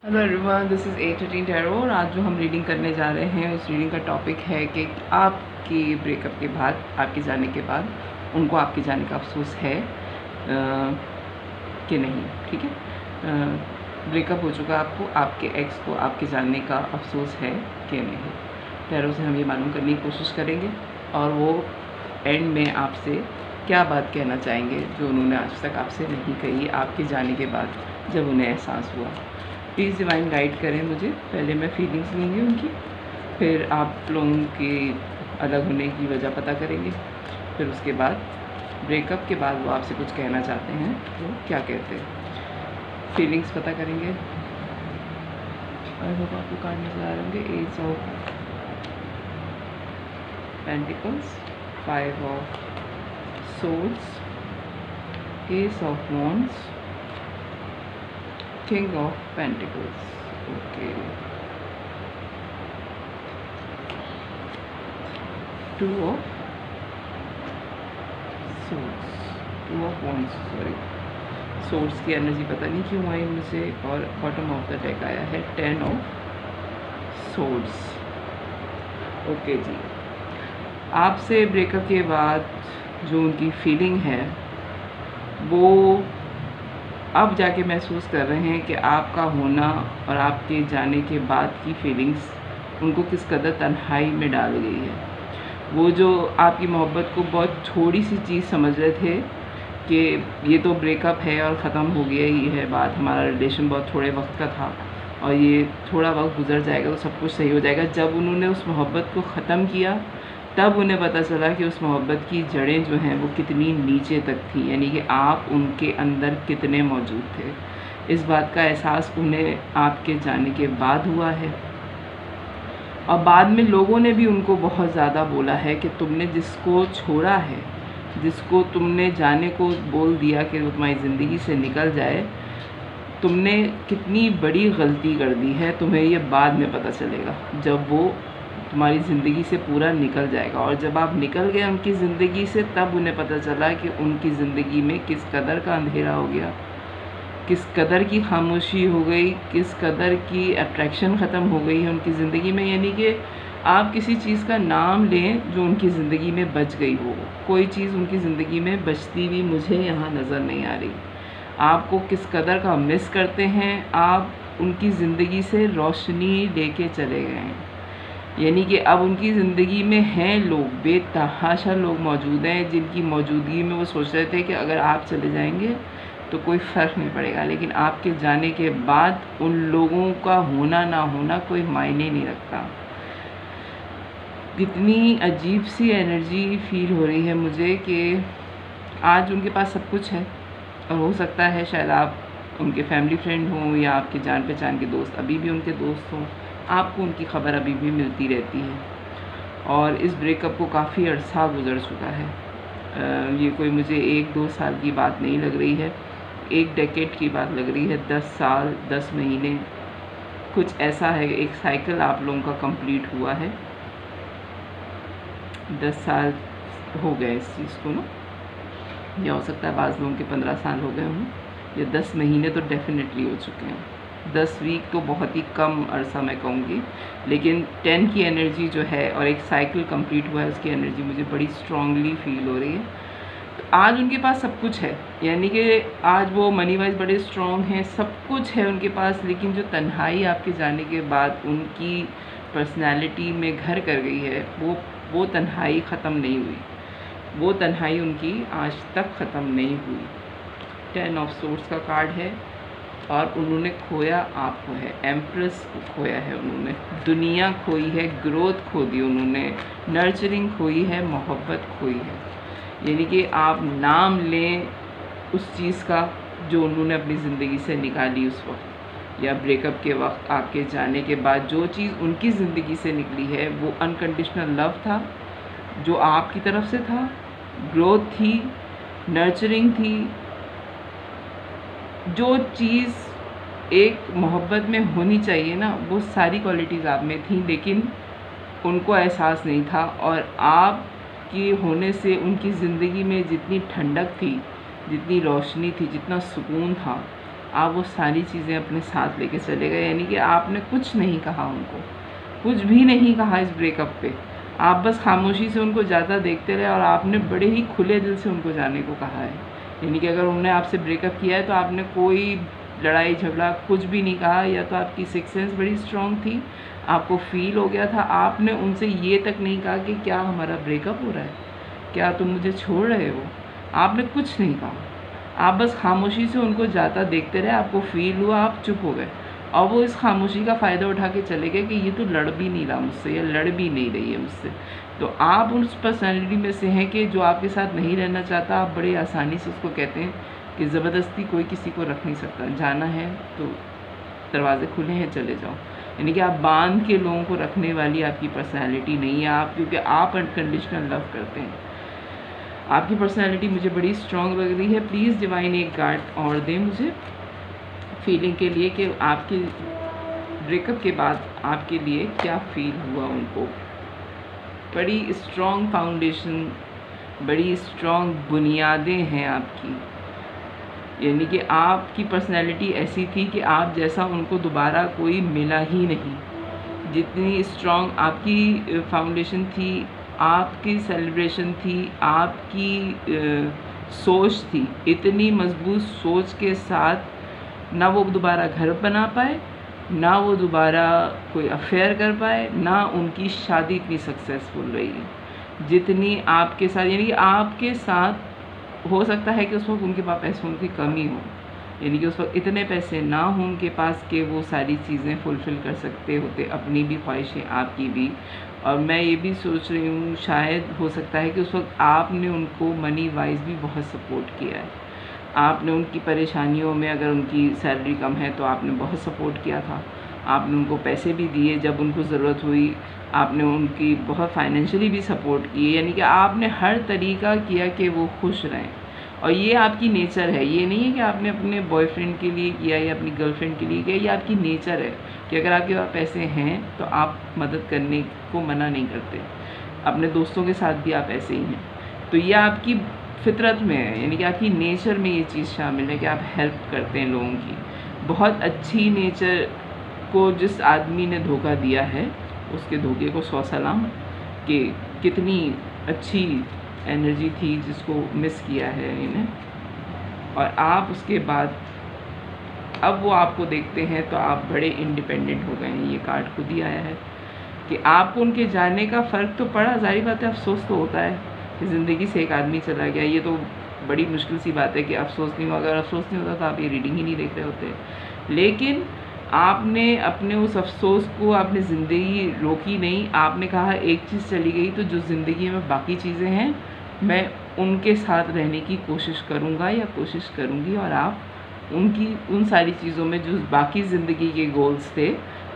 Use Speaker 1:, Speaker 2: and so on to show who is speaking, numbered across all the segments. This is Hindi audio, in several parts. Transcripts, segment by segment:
Speaker 1: Hello everyone, this is 813 tarot और आज जो हम रीडिंग करने जा रहे हैं उस रीडिंग का टॉपिक है कि आपके ब्रेकअप के बाद, आपके जाने के बाद उनको आपके जाने का अफसोस है कि नहीं। ठीक है, ब्रेकअप हो चुका आपको, आपके एक्स को आपके जाने का अफसोस है कि नहीं। टैरो से हम ये मालूम करने की कोशिश करेंगे और वो एंड में आपसे क्या बात कहना चाहेंगे जो उन्होंने आज तक आपसे नहीं कही आपके जाने के बाद, जब उन्हें एहसास हुआ। प्लीज़ डिवाइन गाइड करें मुझे। पहले मैं फीलिंग्स लूँगी उनकी, फिर आप लोगों की अलग होने की वजह पता करेंगे, फिर उसके बाद ब्रेकअप के बाद वो आपसे कुछ कहना चाहते हैं वो क्या कहते हैं। फीलिंग्स पता करेंगे। आई होप आपको कार्ड नजर आ रहे होंगे। Ace of pentacles, 5 of swords, ace of wands, king of pentacles. Okay, 2 of swords, 2 of wands, sorry, swords की एनर्जी पता नहीं क्यों आई मुझे, और बॉटम ऑफ द डेक आया है 10 ऑफ सोर्ड्स। ओके जी, आपसे ब्रेकअप के बाद जो उनकी फीलिंग है वो अब जाके महसूस कर रहे हैं कि आपका होना और आपके जाने के बाद की फीलिंग्स उनको किस कदर तन्हाई में डाल गई है। वो जो आपकी मोहब्बत को बहुत छोटी सी चीज़ समझ रहे थे कि ये तो ब्रेकअप है और ख़त्म हो गया ही है बात, हमारा रिलेशन बहुत थोड़े वक्त का था और ये थोड़ा वक्त गुजर जाएगा तो सब कुछ सही हो जाएगा। जब उन्होंने उस मोहब्बत को ख़त्म किया तब उन्हें पता चला कि उस मोहब्बत की जड़ें जो हैं वो कितनी नीचे तक थी, यानी कि आप उनके अंदर कितने मौजूद थे। इस बात का एहसास उन्हें आपके जाने के बाद हुआ है और बाद में लोगों ने भी उनको बहुत ज़्यादा बोला है कि तुमने जिसको छोड़ा है, जिसको तुमने जाने को बोल दिया कि वो तुम्हारी ज़िंदगी से निकल जाए, तुमने कितनी बड़ी गलती कर दी है। तुम्हें ये बाद में पता चलेगा जब वो तुम्हारी ज़िंदगी से पूरा निकल जाएगा, और जब आप निकल गए उनकी ज़िंदगी से तब उन्हें पता चला कि उनकी ज़िंदगी में किस कदर का अंधेरा हो गया, किस कदर की खामोशी हो गई, किस कदर की अट्रैक्शन ख़त्म हो गई है उनकी ज़िंदगी में। यानी कि आप किसी चीज़ का नाम लें जो उनकी ज़िंदगी में बच गई हो, कोई चीज़ उनकी ज़िंदगी में बचती हुई मुझे यहाँ नज़र नहीं आ रही। आपको किस कदर का मिस करते हैं, आप उनकी ज़िंदगी से रोशनी लेके चले गए हैं। यानी कि अब उनकी ज़िंदगी में हैं लोग, बेतहाशा लोग मौजूद हैं जिनकी मौजूदगी में वो सोच रहे थे कि अगर आप चले जाएंगे तो कोई फ़र्क नहीं पड़ेगा, लेकिन आपके जाने के बाद उन लोगों का होना ना होना कोई मायने नहीं रखता। कितनी अजीब सी एनर्जी फील हो रही है मुझे कि आज उनके पास सब कुछ है और हो सकता है शायद आप उनके फैमिली फ्रेंड हों या आपके जान पहचान के दोस्त अभी भी उनके दोस्त हों, आपको उनकी ख़बर अभी भी मिलती रहती है और इस ब्रेकअप को काफ़ी अरसा गुजर चुका है। ये कोई मुझे 1-2 साल की बात नहीं लग रही है, 1 डेकेड की बात लग रही है, 10 साल 10 महीने कुछ ऐसा है। एक साइकिल आप लोगों का कंप्लीट हुआ है, 10 साल हो गए इस चीज़ को ना, या हो सकता है बाज़ लोगों के 15 साल हो गए हों, या 10 महीने तो डेफिनेटली हो चुके हैं। 10 वीक तो बहुत ही कम अरसा मैं कहूँगी, लेकिन 10 की एनर्जी जो है और एक साइकिल कंप्लीट हुआ है उसकी एनर्जी मुझे बड़ी स्ट्रांगली फील हो रही है। तो आज उनके पास सब कुछ है, यानी कि आज वो मनी वाइज बड़े स्ट्रॉन्ग हैं, सब कुछ है उनके पास, लेकिन जो तन्हाई आपके जाने के बाद उनकी पर्सनैलिटी में घर कर गई है वो तन्हाई ख़त्म नहीं हुई, वो तन्हाई उनकी आज तक ख़त्म नहीं हुई। 10 ऑफ सोर्ड्स का कार्ड है और उन्होंने खोया आपको है, एम्प्रेस को खोया है उन्होंने, दुनिया खोई है, ग्रोथ खो दी उन्होंने, नर्चरिंग खोई है, मोहब्बत खोई है। यानी कि आप नाम लें उस चीज़ का जो उन्होंने अपनी ज़िंदगी से निकाली उस वक्त, या ब्रेकअप के वक्त आपके जाने के बाद जो चीज़ उनकी ज़िंदगी से निकली है वो अनकंडीशनल लव था जो आपकी तरफ से था, ग्रोथ थी, नर्चरिंग थी, जो चीज़ एक मोहब्बत में होनी चाहिए ना वो सारी क्वालिटीज़ आप में थी, लेकिन उनको एहसास नहीं था। और आपके होने से उनकी ज़िंदगी में जितनी ठंडक थी, जितनी रोशनी थी, जितना सुकून था, आप वो सारी चीज़ें अपने साथ लेके चले गए, यानी कि आपने कुछ नहीं कहा उनको, कुछ भी नहीं कहा इस ब्रेकअप पे। आप बस खामोशी से उनको जाता देखते रहे और आपने बड़े ही खुले दिल से उनको जाने को कहा है। यानी कि अगर उन्होंने आपसे ब्रेकअप किया है तो आपने कोई लड़ाई झगड़ा कुछ भी नहीं कहा, या तो आपकी सिक्स सेंस बड़ी स्ट्रॉन्ग थी, आपको फील हो गया था, आपने उनसे ये तक नहीं कहा कि क्या हमारा ब्रेकअप हो रहा है, क्या तुम मुझे छोड़ रहे हो। आपने कुछ नहीं कहा, आप बस खामोशी से उनको जाता देखते रहे, आपको फील हुआ, आप चुप हो गए और वो इस खामोशी का फ़ायदा उठा के चले गए कि ये तो लड़ भी नहीं रहा मुझसे या लड़ भी नहीं रही है मुझसे। तो आप उस पर्सनैलिटी में से हैं कि जो आपके साथ नहीं रहना चाहता, आप बड़े आसानी से उसको कहते हैं कि ज़बरदस्ती कोई किसी को रख नहीं सकता, जाना है तो दरवाजे खुले हैं चले जाओ। यानी कि आप बांध के लोगों को रखने वाली आपकी पर्सनैलिटी नहीं है आप, क्योंकि आप अनकंडीशनल लव करते हैं। आपकी पर्सनैलिटी मुझे बड़ी स्ट्रॉन्ग लग रही है। प्लीज़ डिवाइन एक गार्ड और दें मुझे फीलिंग के लिए कि आपके ब्रेकअप के बाद आपके लिए क्या फ़ील हुआ उनको। बड़ी स्ट्रॉन्ग फाउंडेशन, बड़ी स्ट्रॉन्ग बुनियादें हैं आपकी, यानी कि आपकी पर्सनैलिटी ऐसी थी कि आप जैसा उनको दोबारा कोई मिला ही नहीं। जितनी स्ट्रॉन्ग आपकी फाउंडेशन थी, आपकी सेलिब्रेशन थी, आपकी सोच थी, इतनी मजबूत सोच के साथ ना वो दोबारा घर बना पाए, ना वो दोबारा कोई अफेयर कर पाए, ना उनकी शादी इतनी सक्सेसफुल रही जितनी आपके साथ। यानी कि आपके साथ हो सकता है कि उस वक्त उनके पास पैसों की कमी हो, यानी कि उस वक्त इतने पैसे ना हों उनके पास कि वो सारी चीज़ें फुलफ़िल कर सकते होते, अपनी भी ख्वाहिशें आपकी भी। और मैं ये भी सोच रही हूँ शायद हो सकता है कि उस वक्त आपने उनको मनी वाइज भी बहुत सपोर्ट किया है। आपने उनकी परेशानियों में, अगर उनकी सैलरी कम है तो आपने बहुत सपोर्ट किया था, आपने उनको पैसे भी दिए जब उनको ज़रूरत हुई, आपने उनकी बहुत फाइनेंशियली भी सपोर्ट की, यानी कि आपने हर तरीका किया कि वो खुश रहें। और ये आपकी नेचर है, ये नहीं है कि आपने अपने बॉयफ्रेंड के लिए किया या अपनी गर्लफ्रेंड के लिए किया, ये आपकी नेचर है कि अगर आपके पास पैसे हैं तो आप मदद करने को मना नहीं करते। अपने दोस्तों के साथ भी आप ऐसे ही हैं, तो ये आपकी फितरत में है, यानी कि आपकी नेचर में ये चीज़ शामिल है कि आप हेल्प करते हैं लोगों की। बहुत अच्छी नेचर को जिस आदमी ने धोखा दिया है उसके धोखे को 100 सलाम, कि कितनी अच्छी एनर्जी थी जिसको मिस किया है इन्हें। और आप उसके बाद अब वो आपको देखते हैं तो आप बड़े इंडिपेंडेंट हो गए हैं। ये कार्ड खुद ही आया है कि आपको उनके जाने का फ़र्क तो पड़ा, ज़ाहिर बात है अफसोस तो होता है कि ज़िंदगी से एक आदमी चला गया, ये तो बड़ी मुश्किल सी बात है कि अफसोस नहीं हुआ। अगर अफसोस नहीं होता तो आप ये रीडिंग ही नहीं देख रहे होते। लेकिन आपने अपने उस अफसोस को, आपने ज़िंदगी रोकी नहीं, आपने कहा एक चीज़ चली गई तो जो ज़िंदगी में बाकी चीज़ें हैं मैं उनके साथ रहने की कोशिश करूँगा या कोशिश करूँगी। और आप उनकी उन सारी चीज़ों में जो बाकी ज़िंदगी के गोल्स थे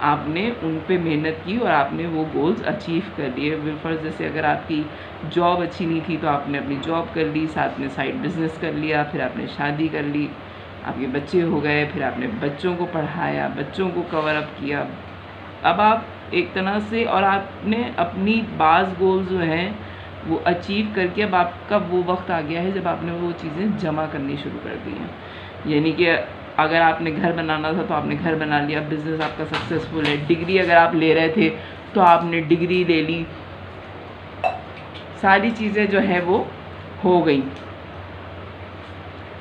Speaker 1: आपने उन पे मेहनत की और आपने वो गोल्स अचीव कर लिए। बिलफर्ज जैसे अगर आपकी जॉब अच्छी नहीं थी तो आपने अपनी जॉब कर ली, साथ में साइड बिज़नेस कर लिया, फिर आपने शादी कर ली, आपके बच्चे हो गए, फिर आपने बच्चों को पढ़ाया, बच्चों को कवर अप किया। अब आप एक तरह से, और आपने अपनी बाज़ गोल्स जो हैं वो अचीव करके अब आपका वो वक्त आ गया है जब आपने वो चीज़ें जमा करनी शुरू कर दी हैं। यानी कि अगर आपने घर बनाना था तो आपने घर बना लिया, बिज़नेस आपका सक्सेसफुल है। डिग्री अगर आप ले रहे थे तो आपने डिग्री ले ली, सारी चीज़ें जो है वो हो गई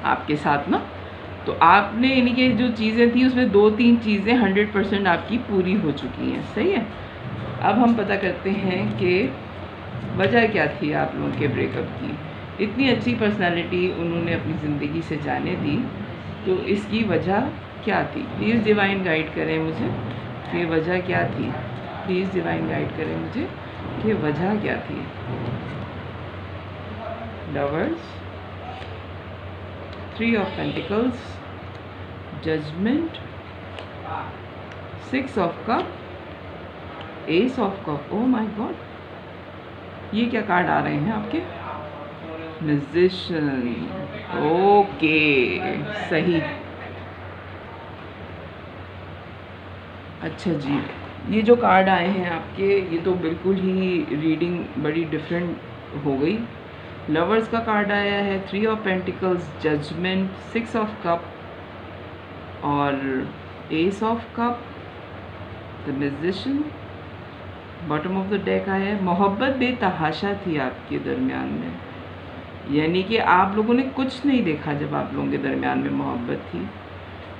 Speaker 1: आपके साथ ना। तो आपने, यानी कि जो चीज़ें थी उसमें 2-3 चीज़ें 100% आपकी पूरी हो चुकी हैं, सही है। अब हम पता करते हैं कि वजह क्या थी आप लोगों के ब्रेकअप की। इतनी अच्छी पर्सनालिटी उन्होंने अपनी ज़िंदगी से जाने दी, तो इसकी वजह क्या थी। प्लीज़ डिवाइन गाइड करें मुझे कि वजह क्या थी। प्लीज़ डिवाइन गाइड करें मुझे कि वजह क्या थी। Lovers, 3 of pentacles, judgement, 6 of cup, ace of cup. Oh my god, ये क्या कार्ड आ रहे हैं आपके। म्यूजिशियन, ओके सही। अच्छा जी, ये जो कार्ड आए हैं आपके, ये तो बिल्कुल ही रीडिंग बड़ी डिफरेंट हो गई। लवर्स का कार्ड आया है, 3 of pentacles, judgement, 6 of cup, और ace of cup, the musician, bottom of the deck आया है। मोहब्बत बेतहाशा थी आपके दरमियान में, यानी कि आप लोगों ने कुछ नहीं देखा जब आप लोगों के दरमियान में मोहब्बत थी,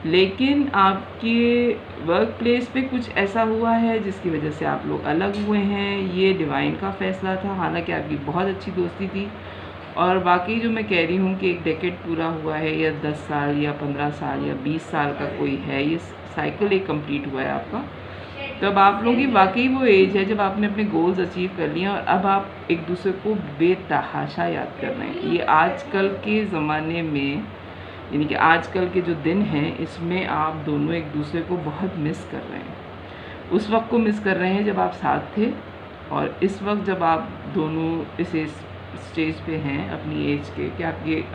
Speaker 1: लेकिन आपके वर्क प्लेस पे कुछ ऐसा हुआ है जिसकी वजह से आप लोग अलग हुए हैं। ये डिवाइन का फ़ैसला था, हालांकि आपकी बहुत अच्छी दोस्ती थी। और बाकी जो मैं कह रही हूँ कि एक डेकेड पूरा हुआ है, या 10 साल या 15 साल या 20 साल का कोई है, ये साइकिल एक कंप्लीट हुआ है आपका। तो अब आप लोगों की वाकई वो एज है जब आपने अपने गोल्स अचीव कर लिए और अब आप एक दूसरे को बेतहाशा याद कर रहे हैं। ये आजकल के ज़माने में, यानी कि आजकल के जो दिन हैं, इसमें आप दोनों एक दूसरे को बहुत मिस कर रहे हैं। उस वक्त को मिस कर रहे हैं जब आप साथ थे, और इस वक्त जब आप दोनों इस स्टेज पे हैं अपनी एज के, कि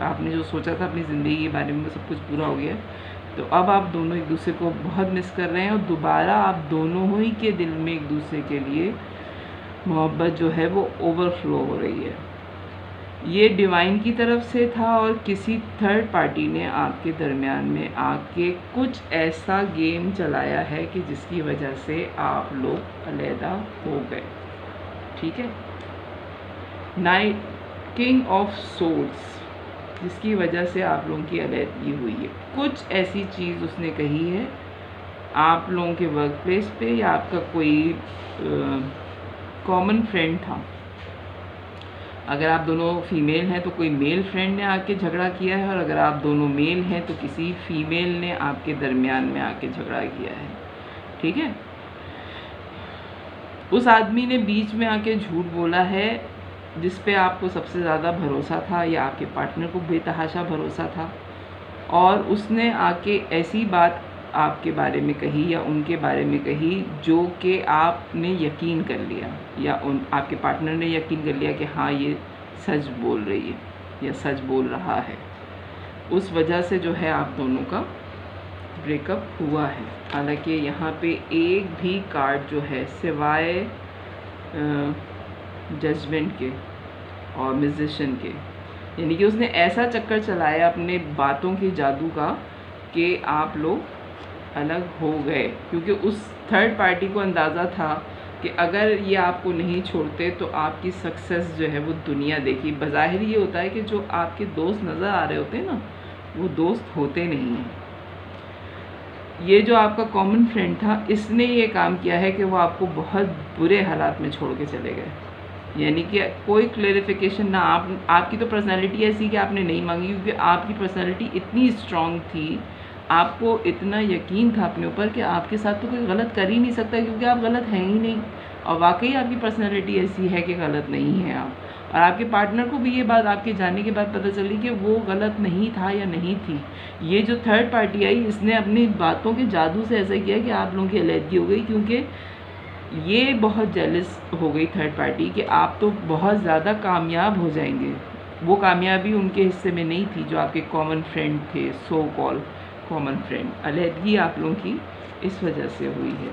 Speaker 1: आपने जो सोचा था अपनी ज़िंदगी के बारे में सब कुछ पूरा हो गया, तो अब आप दोनों एक दूसरे को बहुत मिस कर रहे हैं और दोबारा आप दोनों ही के दिल में एक दूसरे के लिए मोहब्बत जो है वो ओवरफ्लो हो रही है। ये डिवाइन की तरफ से था और किसी थर्ड पार्टी ने आपके दरमियान में आके कुछ ऐसा गेम चलाया है कि जिसकी वजह से आप लोग अलहदा हो गए। ठीक है, नाइट किंग ऑफ सोल्स, जिसकी वजह से आप लोगों की अलहदगी हुई है। कुछ ऐसी चीज़ उसने कही है आप लोगों के वर्क प्लेस पे, या आपका कोई कॉमन फ्रेंड था। अगर आप दोनों फीमेल हैं तो कोई मेल फ्रेंड ने आके झगड़ा किया है, और अगर आप दोनों मेल हैं तो किसी फीमेल ने आपके दरमियान में आके झगड़ा किया है। ठीक है, उस आदमी ने बीच में आके झूठ बोला है जिस पे आपको सबसे ज़्यादा भरोसा था, या आपके पार्टनर को बेतहाशा भरोसा था, और उसने आके ऐसी बात आपके बारे में कही या उनके बारे में कही जो कि आपने यकीन कर लिया, या आपके पार्टनर ने यकीन कर लिया कि हाँ ये सच बोल रही है या सच बोल रहा है। उस वजह से जो है आप दोनों का ब्रेकअप हुआ है। हालांकि यहाँ पे एक भी कार्ड जो है सिवाय जजमेंट के और म्यूजिशियन के, यानी कि उसने ऐसा चक्कर चलाया अपने बातों के जादू का कि आप लोग अलग हो गए, क्योंकि उस थर्ड पार्टी को अंदाज़ा था कि अगर ये आपको नहीं छोड़ते तो आपकी सक्सेस जो है वो दुनिया देखी। बज़ाहिर ये होता है कि जो आपके दोस्त नज़र आ रहे होते हैं ना, वो दोस्त होते नहीं हैं। ये जो आपका कॉमन फ्रेंड था, इसने ये काम किया है कि वो आपको बहुत बुरे हालात में छोड़ के चले गए, यानी कि कोई क्लेरिफिकेशन ना। आपकी तो पर्सनालिटी ऐसी कि आपने नहीं मांगी, क्योंकि आपकी पर्सनालिटी इतनी स्ट्रॉन्ग थी, आपको इतना यकीन था अपने ऊपर कि आपके साथ तो कोई गलत कर ही नहीं सकता, क्योंकि आप गलत हैं ही नहीं। और वाकई आपकी पर्सनालिटी ऐसी है कि गलत नहीं है आप। और आपके पार्टनर को भी ये बात आपके जाने के बाद पता चली कि वो गलत नहीं था या नहीं थी। ये जो थर्ड पार्टी आई, इसने अपनी बातों के जादू से ऐसा किया कि आप लोगों की अलहदगी हो गई, क्योंकि ये बहुत जेलस हो गई थर्ड पार्टी कि आप तो बहुत ज़्यादा कामयाब हो जाएंगे। वो कामयाबी उनके हिस्से में नहीं थी जो आपके कॉमन फ्रेंड थे, सो कॉल कॉमन फ्रेंड। अलहदगी आप लोगों की इस वजह से हुई है।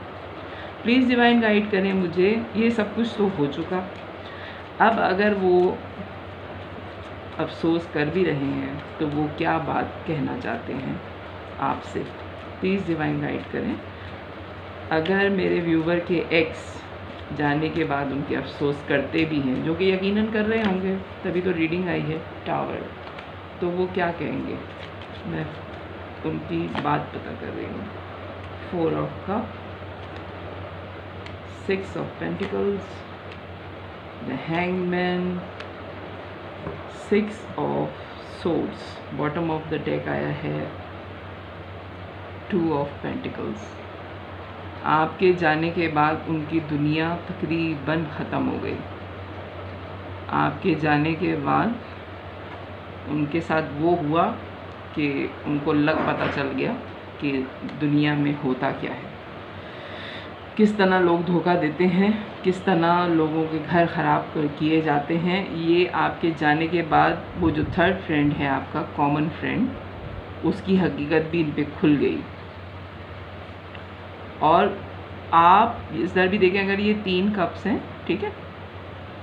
Speaker 1: प्लीज़ डिवाइन गाइड करें मुझे। ये सब कुछ तो हो चुका, अब अगर वो अफसोस कर भी रहे हैं तो वो क्या बात कहना चाहते हैं आपसे, प्लीज़ डिवाइन गाइड करें। अगर मेरे व्यूवर के एक्स जाने के बाद उनके अफसोस करते भी हैं, जो कि यकीनन कर रहे होंगे, तभी तो रीडिंग आई है टावर, तो वो क्या कहेंगे, मैं उनकी बात पता कर रही हूँ। 4 of cup, 6 of pentacles, the hangman, 6 of swords, bottom of the deck आया है 2 ऑफ पेंटिकल्स। आपके जाने के बाद उनकी दुनिया तकरीबन ख़त्म हो गई। आपके जाने के बाद उनके साथ वो हुआ कि उनको पता चल गया कि दुनिया में होता क्या है, किस तरह लोग धोखा देते हैं, किस तरह लोगों के घर ख़राब किए जाते हैं। ये आपके जाने के बाद वो जो थर्ड फ्रेंड है आपका कॉमन फ्रेंड, उसकी हकीकत भी इन पे खुल गई। और आप इस तरह भी देखें, अगर ये 3 कप्स हैं, ठीक है,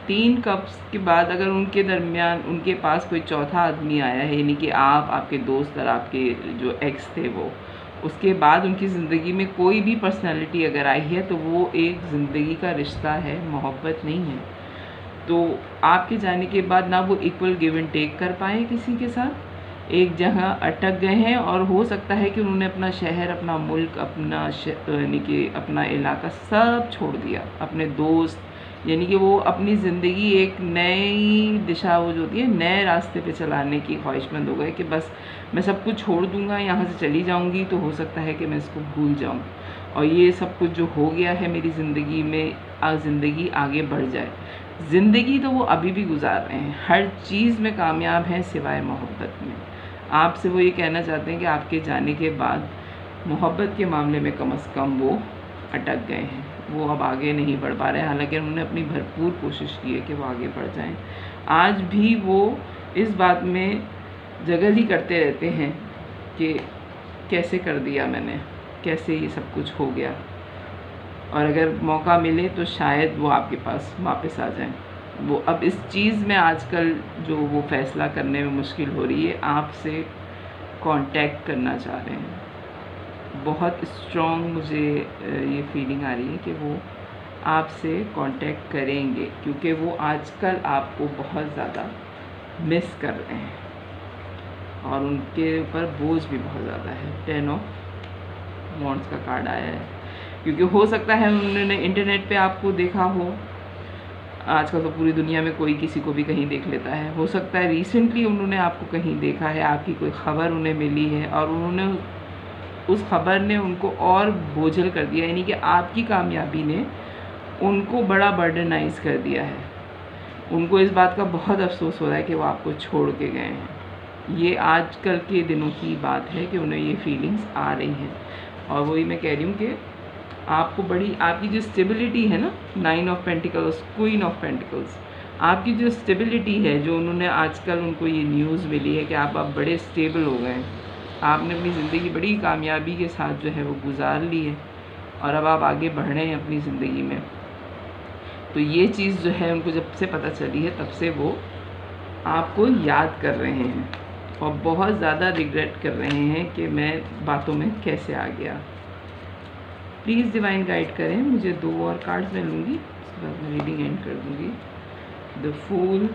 Speaker 1: 3 कप्स के बाद अगर उनके दरमियान उनके पास कोई चौथा आदमी आया है, यानी कि आप, आपके दोस्त और आपके जो एक्स थे वो, उसके बाद उनकी ज़िंदगी में कोई भी पर्सनैलिटी अगर आई है तो वो एक ज़िंदगी का रिश्ता है, मोहब्बत नहीं है। तो आपके जाने के बाद ना वो इक्वल गिव एंड टेक कर पाए किसी के साथ, एक जगह अटक गए हैं। और हो सकता है कि उन्होंने अपना शहर, अपना मुल्क, अपना यानी कि अपना इलाका सब छोड़ दिया, अपने दोस्त, यानी कि वो अपनी ज़िंदगी एक नई दिशा, वो जो होती है नए रास्ते पे चलाने की ख्वाहिशमंद हो गए कि बस मैं सब कुछ छोड़ दूँगा, यहाँ से चली जाऊँगी तो हो सकता है कि मैं इसको भूल जाऊँ और ये सब कुछ जो हो गया है मेरी ज़िंदगी में, ज़िंदगी आगे बढ़ जाए। ज़िंदगी तो वो अभी भी गुजार रहे हैं, हर चीज़ में कामयाब हैं सिवाय मोहब्बत में। आपसे वो ये कहना चाहते हैं कि आपके जाने के बाद मोहब्बत के मामले में कम से कम वो अटक गए हैं, वो अब आगे नहीं बढ़ पा रहे हैं। हालांकि उन्होंने अपनी भरपूर कोशिश की है कि वो आगे बढ़ जाएं। आज भी वो इस बात में जगल ही करते रहते हैं कि कैसे कर दिया मैंने, कैसे ये सब कुछ हो गया, और अगर मौका मिले तो शायद वो आपके पास वापस आ जाएं। वो अब इस चीज़ में आजकल जो वो फ़ैसला करने में मुश्किल हो रही है, आपसे कांटेक्ट करना चाह रहे हैं। बहुत स्ट्रॉन्ग मुझे ये फीलिंग आ रही है कि वो आपसे कांटेक्ट करेंगे, क्योंकि वो आजकल आपको बहुत ज़्यादा मिस कर रहे हैं और उनके ऊपर बोझ भी बहुत ज़्यादा है। 10 ऑफ वॉन्ड्स का कार्ड आया है, क्योंकि हो सकता है उन्होंने इंटरनेट पे आपको देखा हो। आजकल तो पूरी दुनिया में कोई किसी को भी कहीं देख लेता है। हो सकता है रिसेंटली उन्होंने आपको कहीं देखा है, आपकी कोई ख़बर उन्हें मिली है और उन्होंने उस ख़बर ने उनको और बोझल कर दिया, यानी कि आपकी कामयाबी ने उनको बड़ा बर्डनाइज कर दिया है। उनको इस बात का बहुत अफसोस हो रहा है कि वो आपको छोड़ के गए हैं। ये आजकल के दिनों की बात है कि उन्हें ये फीलिंग्स आ रही हैं। और वही मैं कह रही हूँ कि आपको बड़ी, आपकी जो स्टेबिलिटी है ना, 9 of pentacles, queen of pentacles, आपकी जो स्टेबिलिटी है, जो उन्होंने आजकल उनको ये न्यूज़ मिली है कि आप अब बड़े स्टेबल हो गए हैं, आपने अपनी ज़िंदगी बड़ी कामयाबी के साथ जो है वो गुजार ली है और अब आप आगे बढ़ रहे हैं अपनी ज़िंदगी में। तो ये चीज़ जो है उनको जब से पता चली है तब से वो आपको याद कर रहे हैं और बहुत ज़्यादा रिग्रेट कर रहे हैं कि मैं बातों में कैसे आ गया। प्लीज़ डिवाइन गाइड करें मुझे। 2 और कार्ड्स मैं लूँगी, उसके बाद मैं रीडिंग एंड कर दूँगी। The fool,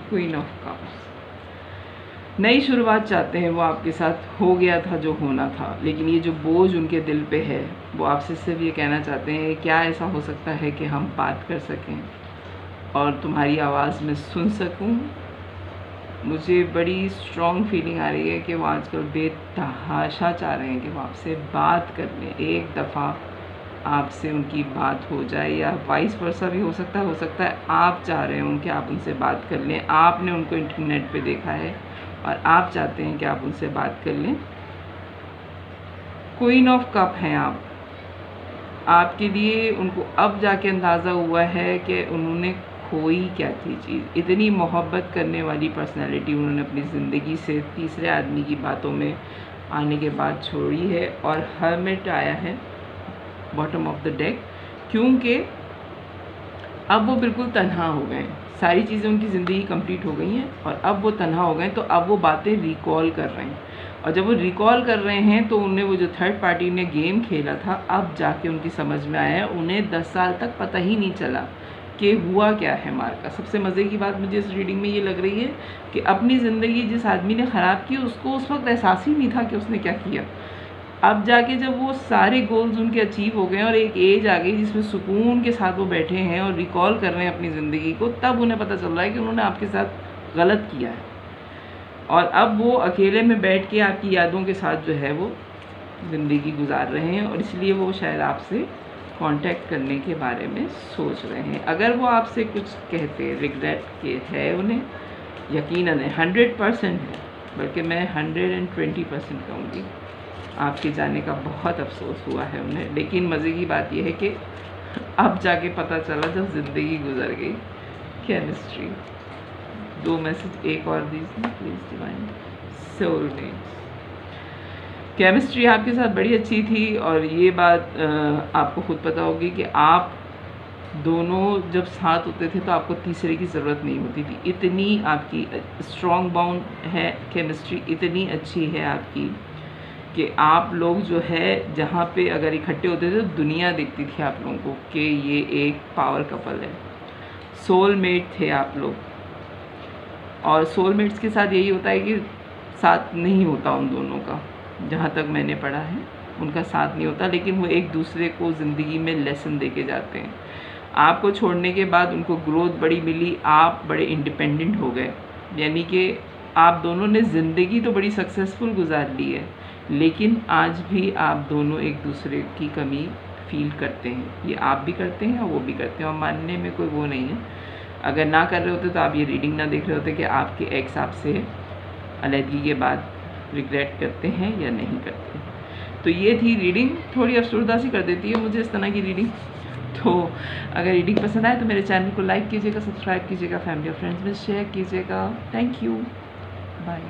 Speaker 1: queen of cups. नई शुरुआत चाहते हैं वो आपके साथ, हो गया था जो होना था, लेकिन ये जो बोझ उनके दिल पे है वो आपसे सिर्फ ये कहना चाहते हैं क्या ऐसा हो सकता है कि हम बात कर सकें और तुम्हारी आवाज़ में सुन सकूं। मुझे बड़ी स्ट्रॉन्ग फीलिंग आ रही है कि वो आजकल बेतहाशा चाह रहे हैं कि वो आपसे बात कर लें, एक दफ़ा आपसे उनकी बात हो जाए, या वाइस वर्सा भी हो सकता है आप चाह रहे हों कि आप उनसे बात कर लें। आपने उनको इंटरनेट पे देखा है और आप चाहते हैं कि आप उनसे बात कर लें। क्वीन ऑफ कप हैं आप। आपके लिए उनको अब जाके अंदाज़ा हुआ है कि उन्होंने खोई क्या थी चीज़। इतनी मोहब्बत करने वाली पर्सनैलिटी उन्होंने अपनी ज़िंदगी से तीसरे आदमी की बातों में आने के बाद छोड़ी है और हर्मिट आया है बॉटम ऑफ द डेक, क्योंकि अब वो बिल्कुल तन्हा हो गए हैं। सारी चीज़ें उनकी ज़िंदगी कंप्लीट हो गई हैं और अब वो तन्हा हो गए, तो अब वो बातें रिकॉल कर रहे हैं और जब वो रिकॉल कर रहे हैं तो उन्हें वो जो थर्ड पार्टी ने गेम खेला था अब जाके उनकी समझ में आया है। उन्हें 10 साल तक पता ही नहीं चला कि हुआ क्या है मार का। सबसे मज़े की बात मुझे इस रीडिंग में ये लग रही है कि अपनी ज़िंदगी जिस आदमी ने ख़राब की उसको उस वक्त एहसास ही नहीं था कि उसने क्या किया। अब जाके जब वो सारे गोल्स उनके अचीव हो गए और एक एज आ गई जिसमें सुकून के साथ वो बैठे हैं और रिकॉल कर रहे हैं अपनी ज़िंदगी को, तब उन्हें पता चल रहा है कि उन्होंने आपके साथ गलत किया है और अब वो अकेले में बैठ के आपकी यादों के साथ जो है वो ज़िंदगी गुजार रहे हैं और इसलिए वो शायद आपसे कांटेक्ट करने के बारे में सोच रहे हैं। अगर वो आपसे कुछ कहते, रिग्रेट के है उन्हें, यकीनन है, 100% है, बल्कि मैं 120% कहूँगी। आपके जाने का बहुत अफसोस हुआ है उन्हें, लेकिन मज़े की बात यह है कि अब जाके पता चला जब ज़िंदगी गुजर गई। केमिस्ट्री, 2 मैसेज एक और दीजिए प्लीज़ डिवाइन। सोलमेट्स, केमिस्ट्री आपके साथ बड़ी अच्छी थी और ये बात आपको खुद पता होगी कि आप दोनों जब साथ होते थे तो आपको तीसरे की ज़रूरत नहीं होती थी। इतनी आपकी स्ट्रॉन्ग बाउंड है केमिस्ट्री, इतनी अच्छी है आपकी कि आप लोग जो है जहाँ पे अगर इकट्ठे होते थे तो दुनिया दिखती थी आप लोगों को कि ये एक पावर कपल है। सोलमेट थे आप लोग। और सोलमेट्स के साथ यही होता है कि साथ नहीं होता उन दोनों का, जहाँ तक मैंने पढ़ा है उनका साथ नहीं होता, लेकिन वो एक दूसरे को ज़िंदगी में लेसन दे के जाते हैं। आपको छोड़ने के बाद उनको ग्रोथ बड़ी मिली, आप बड़े इंडिपेंडेंट हो गए, यानी कि आप दोनों ने ज़िंदगी तो बड़ी सक्सेसफुल गुजार ली है, लेकिन आज भी आप दोनों एक दूसरे की कमी फील करते हैं। ये आप भी करते हैं और वो भी करते हैं, और मानने में कोई वो नहीं है। अगर ना कर रहे होते तो आप ये रीडिंग ना देख रहे होते कि आपके एक्स आपसे अलहदगी के बाद रिग्रेट करते हैं या नहीं करते। तो ये थी रीडिंग, थोड़ी अफसरदा सी कर देती है मुझे इस तरह की रीडिंग। तो अगर रीडिंग पसंद आए तो मेरे चैनल को लाइक कीजिएगा, सब्सक्राइब कीजिएगा, फैमिली और फ्रेंड्स में शेयर कीजिएगा। Thank you, bye.